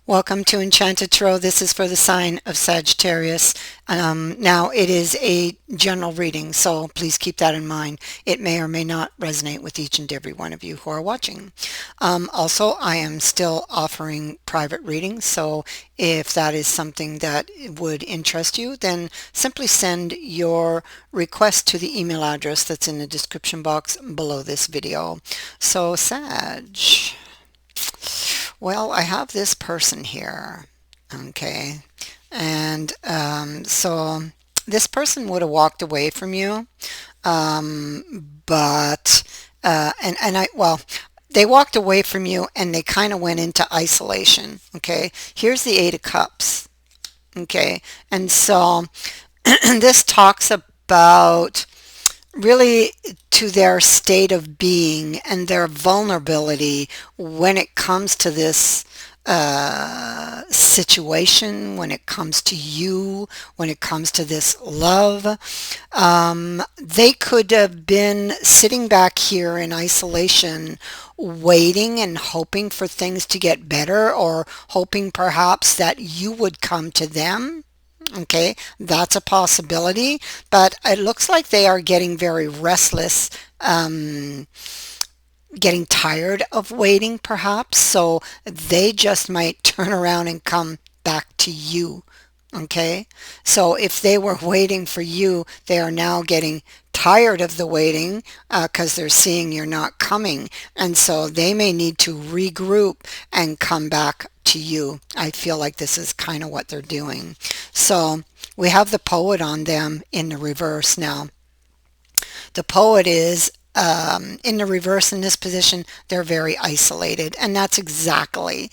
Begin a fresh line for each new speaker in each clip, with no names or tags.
Welcome to Enchanted Tarot. This is for the sign of Sagittarius. Now, it is a general reading, so please keep that in mind. It may or may not resonate with each and every one of you who are watching. Also, I am still offering private readings, so if that is something that would interest you, then simply send your request to the email address that's in the description box below this video. So, Sag. Well, I have this person here, okay, and so this person would have walked away from you, but they walked away from you and they kind of went into isolation, okay. Here's the Eight of Cups, okay, and so this talks about really to their state of being and their vulnerability when it comes to this situation, when it comes to you, when it comes to this love. They could have been sitting back here in isolation, waiting and hoping for things to get better, or hoping perhaps that you would come to them. Okay, that's a possibility, but it looks like they are getting very restless, getting tired of waiting perhaps, so they just might turn around and come back to you. Okay, so if they were waiting for you, they are now getting tired of the waiting because they're seeing you're not coming, and so they may need to regroup and come back to you. I feel like this is kind of what they're doing. So we have the Poet on them in the reverse now. The Poet is in the reverse in this position. They're very isolated, and that's exactly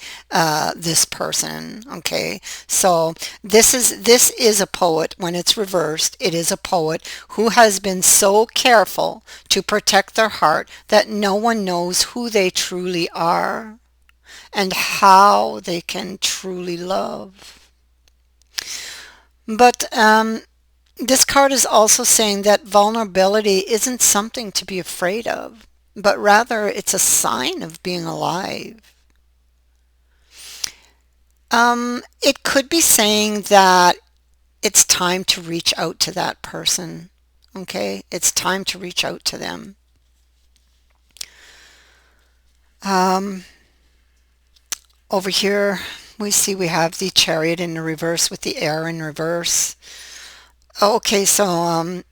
this person. Okay, so this is a poet. When it's reversed, it is a poet who has been so careful to protect their heart that no one knows who they truly are and how they can truly love. But this card is also saying that vulnerability isn't something to be afraid of, but rather it's a sign of being alive. It could be saying that it's time to reach out to that person. Okay, it's time to reach out to them. Over here, we have the Chariot in the reverse with the Air in reverse. Okay, so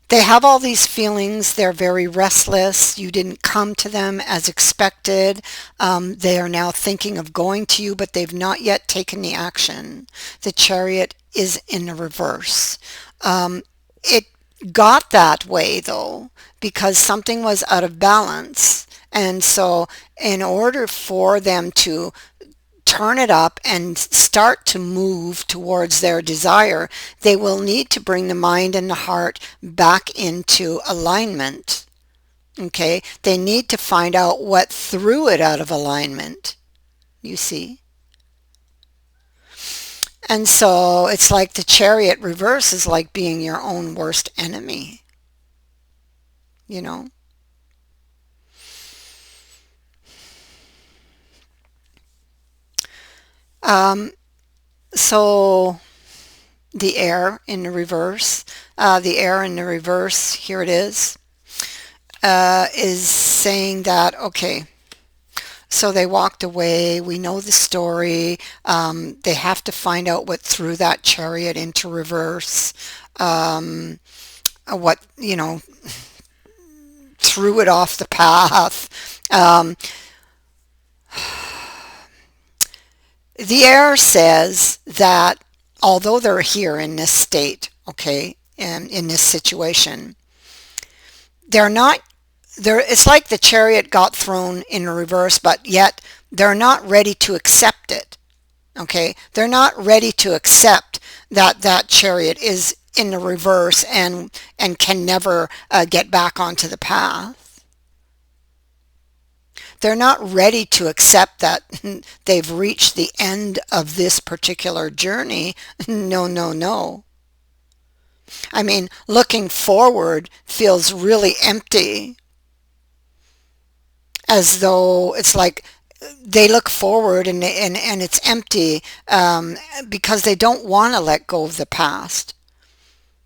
they have all these feelings. They're very restless. You didn't come to them as expected. They are now thinking of going to you, but they've not yet taken the action. The Chariot is in the reverse. It got that way though because something was out of balance. And so in order for them to turn it up and start to move towards their desire, they will need to bring the mind and the heart back into alignment. Okay? They need to find out what threw it out of alignment. You see? And so it's like the Chariot reverse is like being your own worst enemy. You know? So the Air in the reverse, here it is saying that, okay, so they walked away. We know the story. They have to find out what threw that Chariot into reverse. What, threw it off the path. The Air says that although they're here in this state, okay, and in this situation, they're not there. It's like the Chariot got thrown in reverse, but yet they're not ready to accept it. Okay, they're not ready to accept that that Chariot is in the reverse and can never get back onto the path. They're not ready to accept that they've reached the end of this particular journey. No, no, no. I mean, looking forward feels really empty, as though it's like they look forward and it's empty, because they don't want to let go of the past.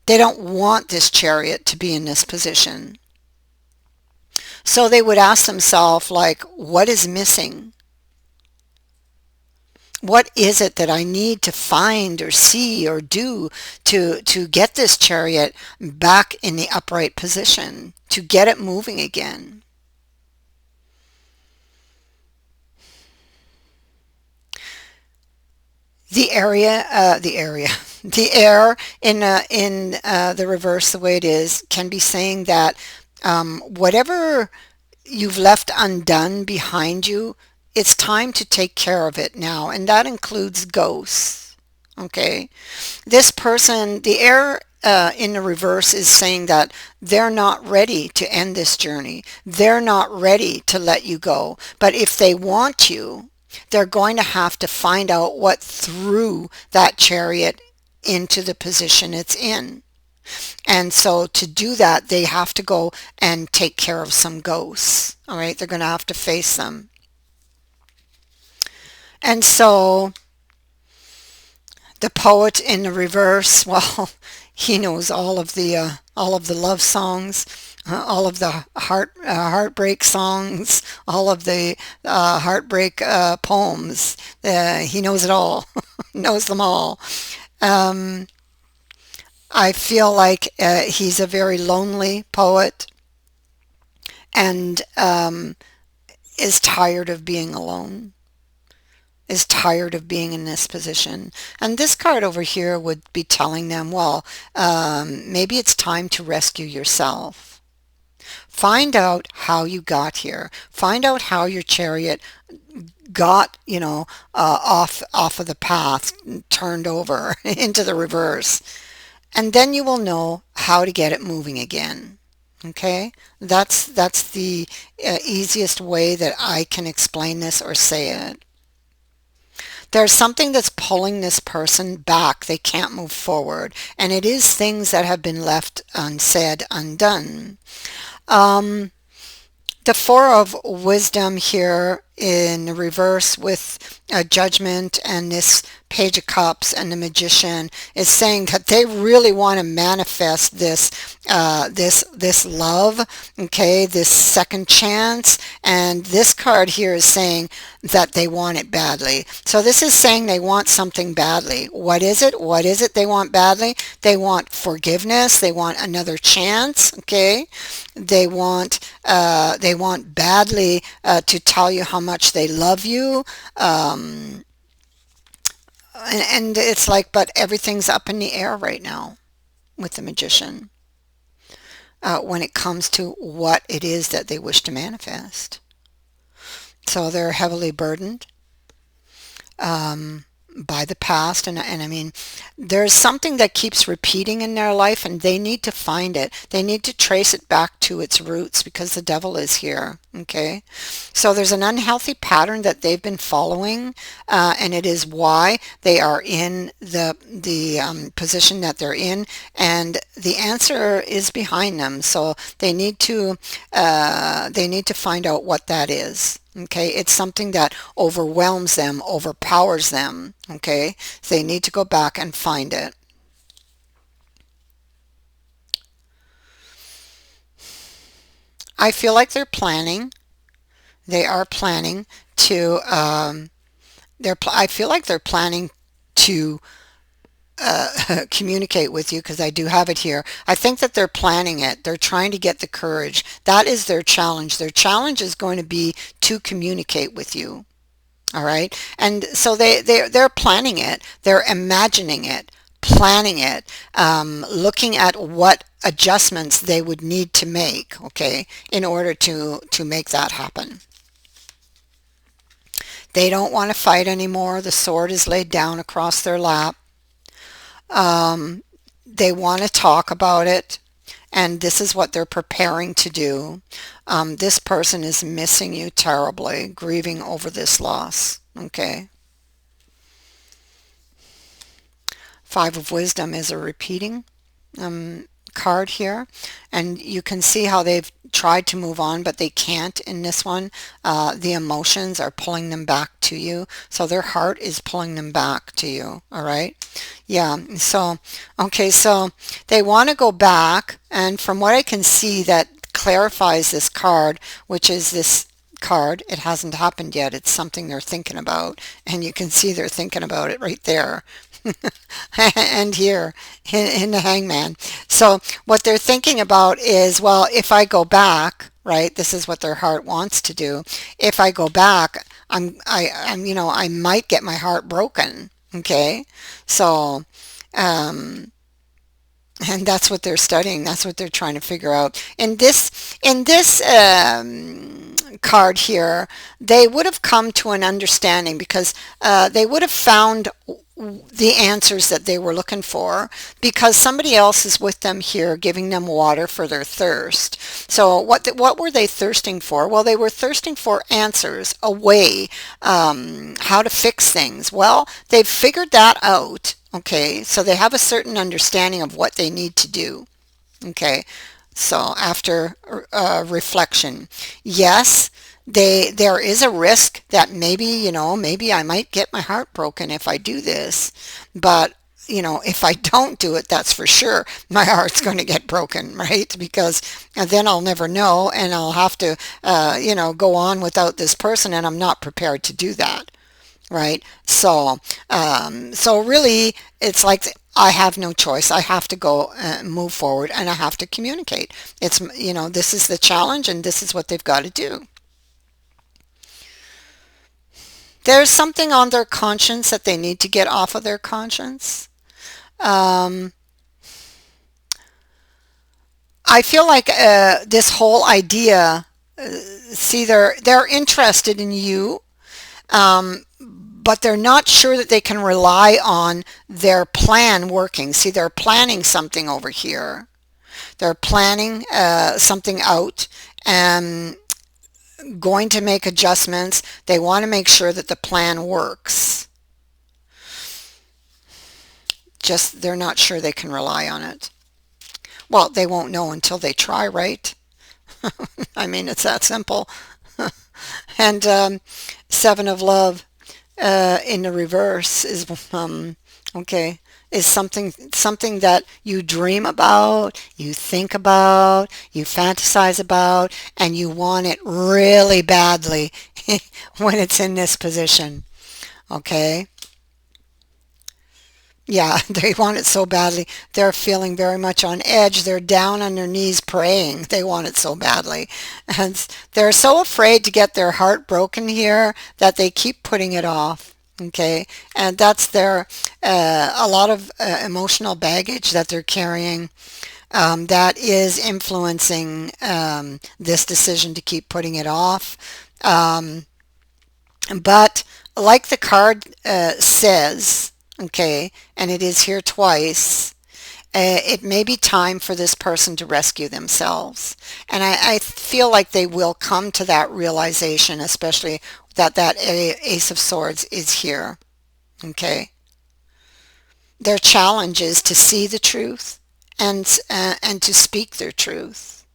They don't want this chariot to be in this position. So they would ask themselves, like, what is missing? What is it that I need to find or see or do to get this chariot back in the upright position, to get it moving again? The air in the reverse, the way it is, can be saying that whatever you've left undone behind you, it's time to take care of it now, and that includes ghosts. Okay, this person, the air in the reverse is saying that they're not ready to end this journey. They're not ready to let you go. But if they want you, they're going to have to find out what threw that chariot into the position it's in. And so to do that, they have to go and take care of some ghosts. All right, they're going to have to face them. And so the poet in the reverse, well, he knows all of the love songs, all of the heartbreak songs, all of the heartbreak poems. He knows it all, knows them all. Um, I feel like he's a very lonely poet and is tired of being alone, is tired of being in this position. And this card over here would be telling them, well, maybe it's time to rescue yourself. Find out how you got here. Find out how your chariot got, off of the path, turned over into the reverse. And then you will know how to get it moving again. Okay? That's the easiest way that I can explain this or say it. There's something that's pulling this person back. They can't move forward. And it is things that have been left unsaid, undone. Um, the Four of Wisdom here in the reverse with Judgment and this Page of Cups and the Magician is saying that they really want to manifest this love, okay, this second chance. And this card here is saying that they want it badly. So this is saying they want something badly. What is it? What is it they want badly? They want forgiveness. They want another chance, okay? They want badly to tell you how much they love you. And it's like, but everything's up in the air right now with the Magician when it comes to what it is that they wish to manifest. So they're heavily burdened by the past, and I mean, there's something that keeps repeating in their life, and they need to find it. They need to trace it back to its roots because the devil is here. Okay, so there's an unhealthy pattern that they've been following, and it is why they are in the position that they're in, and the answer is behind them. So they need to find out what that is. Okay, it's something that overwhelms them, overpowers them. Okay, so they need to go back and find it. I feel like they're planning. They are planning to. I feel like they're planning to communicate with you because I do have it here. I think that they're planning it. They're trying to get the courage. That is their challenge. Their challenge is going to be to communicate with you. All right. And so they're planning it. They're imagining it, planning it, looking at what adjustments they would need to make, okay, in order to make that happen. They don't want to fight anymore. The sword is laid down across their lap. Um, they want to talk about it, and this is what they're preparing to do. This person is missing you terribly, grieving over this loss. Okay. Five of Wisdom is a repeating card here, and you can see how they've tried to move on, but they can't in this one. The emotions are pulling them back to you. So their heart is pulling them back to you. All right. Yeah. So, okay. So they want to go back. And from what I can see, that clarifies this card, which is this card. It hasn't happened yet. It's something they're thinking about. And you can see they're thinking about it right there. And here in the hangman. So what they're thinking about is, well, if I go back, right, this is what their heart wants to do. If I go back, I might get my heart broken. Okay. So, and that's what they're studying. That's what they're trying to figure out. In this card here, they would have come to an understanding because they would have found the answers that they were looking for because somebody else is with them here giving them water for their thirst. So what were they thirsting for? Well, they were thirsting for answers, a way, how to fix things. Well, they've figured that out. Okay, so they have a certain understanding of what they need to do. Okay, so after reflection, yes, there is a risk that maybe I might get my heart broken if I do this, but if I don't do it, that's for sure my heart's going to get broken, right? Because then I'll never know, and I'll have to go on without this person, and I'm not prepared to do that. Right? So, so really, it's like I have no choice. I have to go move forward, and I have to communicate. This is the challenge, and this is what they've got to do. There's something on their conscience that they need to get off of their conscience. Um, I feel like this whole idea. See, they're interested in you. But they're not sure that they can rely on their plan working. See, they're planning something over here. They're planning something out and going to make adjustments. They want to make sure that the plan works. Just they're not sure they can rely on it. Well, they won't know until they try, right? I mean, it's that simple. And Seven of Love. In the reverse is okay, is something that you dream about, you think about, you fantasize about, and you want it really badly when it's in this position. Okay. Yeah, they want it so badly. They're feeling very much on edge. They're down on their knees praying. They want it so badly. And they're so afraid to get their heart broken here that they keep putting it off. Okay, and that's a lot of emotional baggage that they're carrying that is influencing this decision to keep putting it off. Um, but like the card says, okay, and it is here twice, it may be time for this person to rescue themselves. And I feel like they will come to that realization, especially that Ace of Swords is here. Okay. Their challenge is to see the truth and to speak their truth.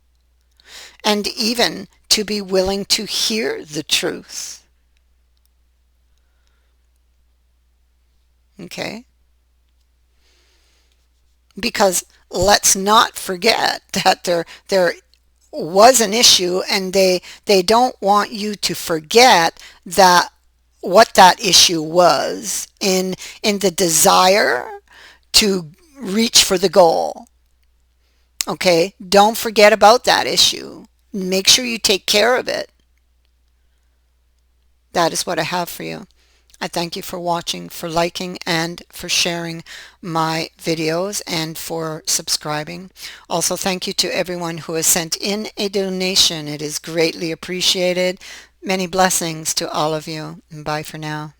And even to be willing to hear the truth. Okay. Because let's not forget that there was an issue, and they don't want you to forget that what that issue was in the desire to reach for the goal. Okay, don't forget about that issue. Make sure you take care of it. That is what I have for you. I thank you for watching, for liking, and for sharing my videos, and for subscribing. Also, thank you to everyone who has sent in a donation. It is greatly appreciated. Many blessings to all of you. Bye for now.